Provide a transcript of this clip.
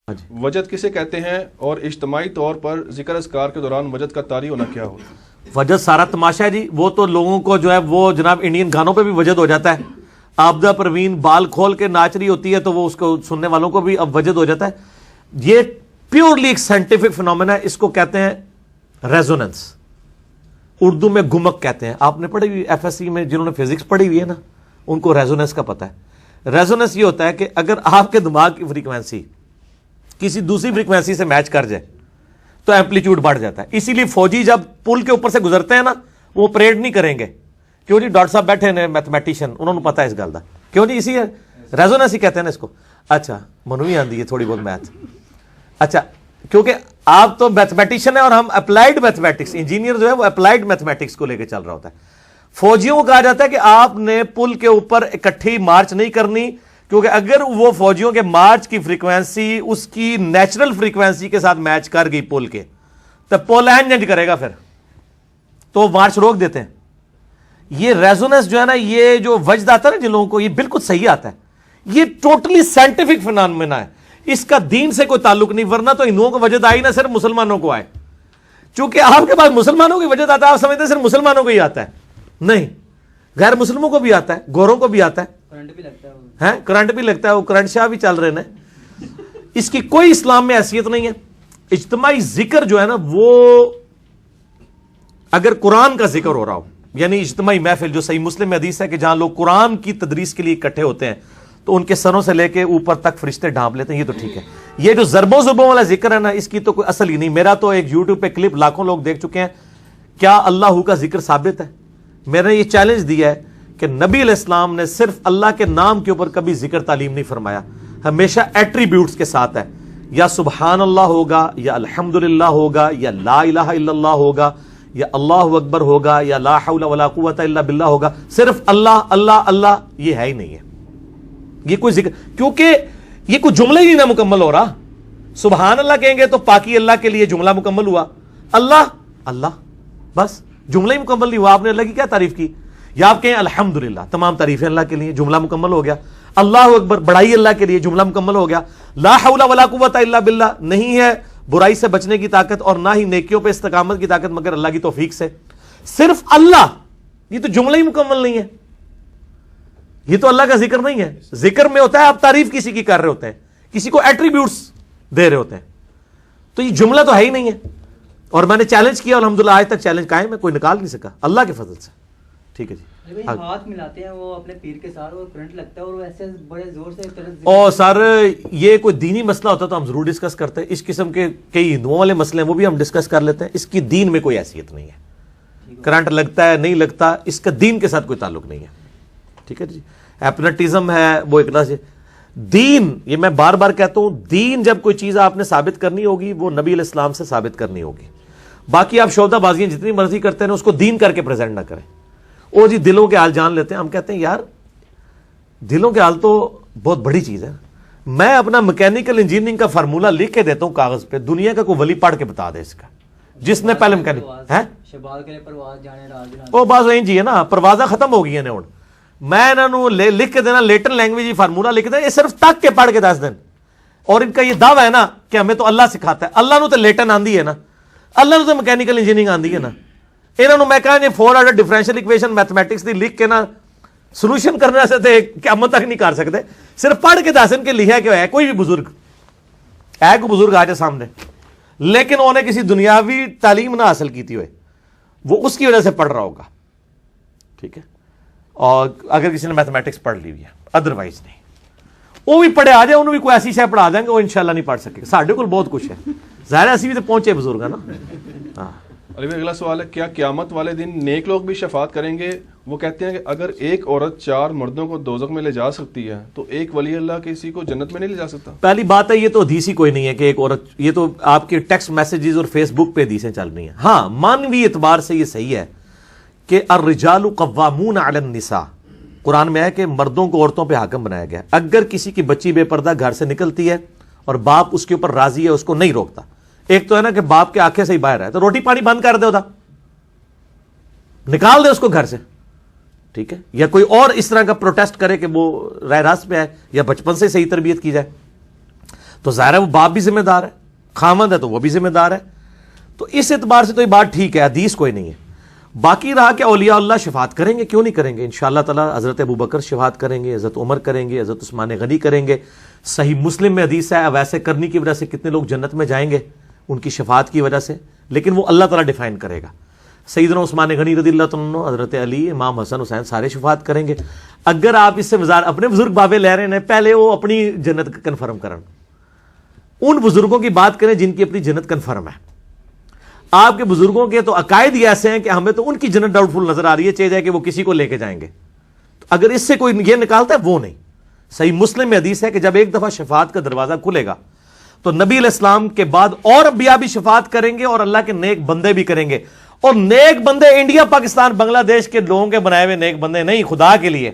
وجد کسے کہتے ہیں اور اجتماعی طور پر ذکر اذکار کے دوران وجد کا طاری ہونا کیا ہوتا ہے؟ وجد سارا تماشا ہے جی. وہ تو لوگوں کو جو ہے وہ جناب انڈین گانوں پہ بھی وجد ہو جاتا ہے. آبدہ پروین بال کھول کے ناچ رہی ہوتی ہے تو وہ اس کو سننے والوں کو بھی اب وجد ہو جاتا ہے. یہ پیورلی ایک سائنٹیفک فنومینا ہے. اس کو کہتے ہیں ریزوننس, اردو میں گمک کہتے ہیں. آپ نے پڑھی ہوئی ایف ایس سی میں, جنہوں نے فزکس پڑھی ہوئی ہے نا, ان کو ریزوننس کا پتہ ہے. ریزوننس یہ ہوتا ہے کہ اگر آپ کے دماغ کی فریکوینسی کسی دوسری فریکوینسی سے میچ کر جائے تو ایمپلیٹیوڈ بڑھ جاتا ہے. اسی لیے فوجی جب پل کے اوپر سے گزرتے ہیں نا, وہ پریڈ نہیں کریں گے. کیوں جی؟ ڈاکٹر صاحب بیٹھے ہیں میتھمیٹیشین, انہوں نے پتا ہے اس گل کا. کیوں جی؟ اسی ہے ریزوننس ہی کہتے ہیں نا اس کو. اچھا منوی آندی ہے تھوڑی بہت میتھ. اچھا کیونکہ آپ تو میتھمیٹیشین ہے اور ہم اپلائیڈ میتھمیٹکس, انجینئر جو ہے وہ اپلائیڈ میتھمیٹکس کو لے کے چل رہا ہوتا ہے. فوجیوں کو کہا جاتا ہے کہ آپ نے پل کے اوپر اکٹھی مارچ نہیں کرنی, کیونکہ اگر وہ فوجیوں کے مارچ کی فریکوینسی اس کی نیچرل فریکوینسی کے ساتھ میچ کر گئی پل کے, تو پل اینج کرے گا, پھر تو مارچ روک دیتے ہیں. یہ ریزوننس جو ہے نا, یہ جو وجد آتا ہے نا جن لوگوں کو, یہ بالکل صحیح آتا ہے. یہ ٹوٹلی سائنٹیفک فنومینا ہے. اس کا دین سے کوئی تعلق نہیں, ورنہ تو ہندوؤں کو وجد آئی نہ صرف مسلمانوں کو آئے. چونکہ آپ کے پاس مسلمانوں کی وجد آتا ہے, آپ سمجھتے ہیں صرف مسلمانوں کو ہی آتا ہے. نہیں, غیر مسلموں کو بھی آتا ہے, گوروں کو بھی آتا ہے, کرنٹ بھی لگتا ہے. وہ کرنٹ شاہ بھی چل رہے ہیں. اس کی کوئی اسلام میں حیثیت نہیں ہے. اجتماعی ذکر جو ہے نا, وہ اگر قرآن کا ذکر ہو رہا ہو, یعنی اجتماعی محفل, جو صحیح مسلم میں حدیث ہے کہ جہاں لوگ قرآن کی تدریس کے لیے اکٹھے ہوتے ہیں تو ان کے سروں سے لے کے اوپر تک فرشتے ڈھانپ لیتے ہیں, یہ تو ٹھیک ہے. یہ جو ضربوں والا ذکر ہے نا, اس کی تو کوئی اصل ہی نہیں. میرا تو ایک یوٹیوب پہ کلپ لاکھوں لوگ دیکھ چکے ہیں. کیا اللہ کا ذکر ثابت ہے؟ میں نے یہ چیلنج دیا ہے کہ نبی علیہ السلام نے صرف اللہ کے نام کے اوپر کبھی ذکر تعلیم نہیں فرمایا, ہمیشہ ایٹریبیوٹس کے ساتھ ہے. یا سبحان اللہ ہوگا, یا الحمدللہ ہوگا, یا لا الہ الا اللہ ہوگا, یا اللہ اکبر ہوگا, یا لا حول ولا قوت الا باللہ ہوگا. صرف اللہ اللہ اللہ یہ ہے ہی نہیں ہے. یہ کوئی ذکر, کیونکہ یہ کوئی جملہ ہی نہ مکمل ہو رہا. سبحان اللہ کہیں گے تو پاکی اللہ کے لیے جملہ مکمل ہوا, اللہ اللہ بس جملہ ہی مکمل نہیں ہوا. آپ نے اللہ کی کیا تعریف کی؟ یا آپ کہیں الحمدللہ, تمام تعریفیں اللہ کے لیے, جملہ مکمل ہو گیا. اللہ اکبر, بڑائی اللہ کے لیے, جملہ مکمل ہو گیا. لا حول ولا قوت الا باللہ, نہیں ہے برائی سے بچنے کی طاقت اور نہ ہی نیکیوں پہ استقامت کی طاقت مگر اللہ کی توفیق سے. صرف اللہ, یہ تو جملہ ہی مکمل نہیں ہے. یہ تو اللہ کا ذکر نہیں ہے. ذکر میں ہوتا ہے آپ تعریف کسی کی کر رہے ہوتے ہیں, کسی کو ایٹریبیوٹس دے رہے ہوتے ہیں, تو یہ جملہ تو ہے ہی نہیں ہے. اور میں نے چیلنج کیا, الحمدللہ آج تک چیلنج قائم ہے, کوئی نکال نہیں سکا اللہ کے فضل سے. ٹھیک ہے جی. ہاتھ ملاتے ہیں وہ اپنے پیر کے ساتھ, اور کرنٹ لگتا ہے اور وہ ایسے بڑے زور سے. اور سر یہ کوئی دینی مسئلہ ہوتا تو ہم ضرور ڈسکس کرتے ہیں. اس قسم کے کئی ہندوؤں والے مسئلے ہیں, وہ بھی ہم ڈسکس کر لیتے ہیں. اس کی دین میں کوئی حیثیت نہیں ہے. کرنٹ لگتا ہے نہیں لگتا, اس کا دین کے ساتھ کوئی تعلق نہیں ہے. ٹھیک ہے جی. ایپنٹزم ہے وہ ایک طرح سے دین, یہ میں بار بار کہتا ہوں, دین جب کوئی چیز آپ نے ثابت کرنی ہوگی وہ نبی علیہ السلام سے ثابت کرنی ہوگی. باقی آپ شعبہ بازیاں جتنی مرضی کرتے ہیں اس کو دین کر کے پریزنٹ نہ کریں. او جی دلوں کے حال جان لیتے ہیں. ہم کہتے ہیں یار دلوں کے حال تو بہت بڑی چیز ہے. میں اپنا میکینیکل انجینئرنگ کا فارمولہ لکھ کے دیتا ہوں کاغذ پہ, دنیا کا کوئی ولی پڑھ کے بتا دے اس کا, جس نے پہلے میکینک ہے وہ بس وہیں جی ہے نا, پروازہ ختم ہو گئی ہیں. میں انہوں نے لکھ کے دینا لیٹن لینگویج فارمولہ لکھ دینا, یہ صرف تک کے پڑھ کے 10 دن. اور ان کا یہ دعویٰ ہے نا کہ ہمیں تو اللہ سکھاتا ہے. اللہ نے تو لیٹن آندی ہے نا, اللہ نے تو میکینیکل انجینئرنگ آندی ہے نا. انہوں نے میں کہا یہ 4 آرڈر ڈفرینشیل ایکویشن میتھمیٹکس دی لکھ کے نا سولوشن کرنے سے تے قیامت تک نہیں کر سکتے. صرف پڑھ کے 10 دن کے لکھا کہ ہے کوئی بھی بزرگ ہے, کوئی بزرگ آ جائے سامنے, لیکن انہوں نے کسی دنیاوی تعلیم نہ حاصل کی تھی, وہ اس کی وجہ سے پڑھ رہا ہوگا. ٹھیک ہے. اور اگر کسی نے میتھمیٹکس پڑھ لی ہوئی ہے, ادروائز نہیں. وہ بھی پڑھے آ جائے, انہوں بھی کوئی ایسی شے پڑھا دیں گے, وہ انشاءاللہ نہیں پڑھ سکے. ساڈے کو بہت کچھ ہے, ظاہر اسی بھی تو پہنچے بزرگ ہے نا. ہاں علی بھائی اگلا سوال ہے, کیا قیامت والے دن نیک لوگ بھی شفاعت کریں گے؟ وہ کہتے ہیں کہ اگر ایک عورت 4 مردوں کو دوزخ میں لے جا سکتی ہے تو ایک ولی اللہ کسی کو جنت میں نہیں لے جا سکتا؟ پہلی بات ہے یہ تو حدیث ہی کوئی نہیں ہے کہ ایک عورت, یہ تو آپ کے ٹیکسٹ میسیجز اور فیس بک پہ حدیثیں چل رہی ہیں. ہاں مانوی اعتبار سے یہ صحیح ہے کہ الرجال قوامون علی النساء, قرآن میں ہے کہ مردوں کو عورتوں پہ حاکم بنایا گیا. اگر کسی کی بچی بے پردہ گھر سے نکلتی ہے اور باپ اس کے اوپر راضی ہے, اس کو نہیں روکتا. ایک تو ہے نا کہ باپ کے آنکھیں سے ہی باہر ہے تو روٹی پانی بند کر دے, ہوتا نکال دے اس کو گھر سے. ٹھیک ہے. یا کوئی اور اس طرح کا پروٹیسٹ کرے کہ وہ راہ راست پہ ہے, یا بچپن سے صحیح تربیت کی جائے. تو ظاہر ہے وہ باپ بھی ذمہ دار ہے, خامند ہے تو وہ بھی ذمہ دار ہے. تو اس اعتبار سے تو یہ بات ٹھیک ہے, حدیث کوئی نہیں ہے. باقی رہا کہ اولیاء اللہ شفاعت کریں گے, کیوں نہیں کریں گے, انشاءاللہ تعالی حضرت ابوبکر شفاعت کریں گے, حضرت عمر کریں گے, حضرت عثمان غنی کریں گے. صحیح مسلم میں حدیث ہے ویسے کرنے کی وجہ سے کتنے لوگ جنت میں جائیں گے ان کی شفاعت کی وجہ سے, لیکن وہ اللہ تعالیٰ ڈیفائن کرے گا. سیدنا عثمان غنی رضی اللہ عنہ, حضرت علی, امام حسن حسین سارے شفاعت کریں گے. اگر آپ اس سے اپنے بزرگ بابے لے رہے ہیں, پہلے وہ اپنی جنت کنفرم کریں, ان بزرگوں کی بات کریں جن کی اپنی جنت کنفرم ہے. آپ کے بزرگوں کے تو عقائد ہی ایسے ہیں کہ ہمیں تو ان کی جنت ڈاؤٹ فل نظر آ رہی ہے, چاہے جائے کہ وہ کسی کو لے کے جائیں گے. اگر اس سے کوئی یہ نکالتا ہے وہ نہیں. صحیح مسلم میں حدیث ہے کہ جب ایک دفعہ شفاعت کا دروازہ کھلے گا تو نبی علیہ السلام کے بعد اور انبیاء بھی شفاعت کریں گے اور اللہ کے نیک بندے بھی کریں گے. اور نیک بندے انڈیا, پاکستان, بنگلہ دیش کے لوگوں کے بنائے ہوئے نیک بندے نہیں, خدا کے لیے